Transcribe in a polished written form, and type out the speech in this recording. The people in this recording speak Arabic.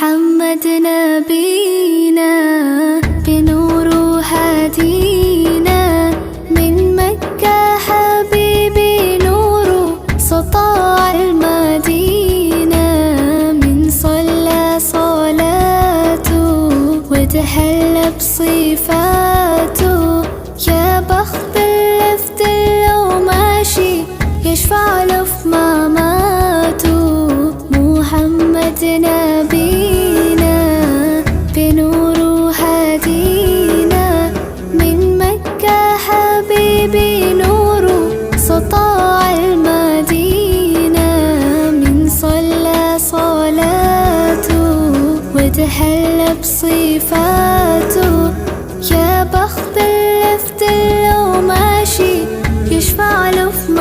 محمد نبينا بنور هدينا من مكة حبيبي نور سطاع المدينة من صلى صلاته وتحلى بصفاته يا بخت اللي في دله ماشي يشفع له في مماته محمد نبينا بنور هدينا من مكة حبيبي نور سطاع المدينة من صلى صلاته وتحلى بصفاته يا بخت اللي في دله ماشي يشفع له في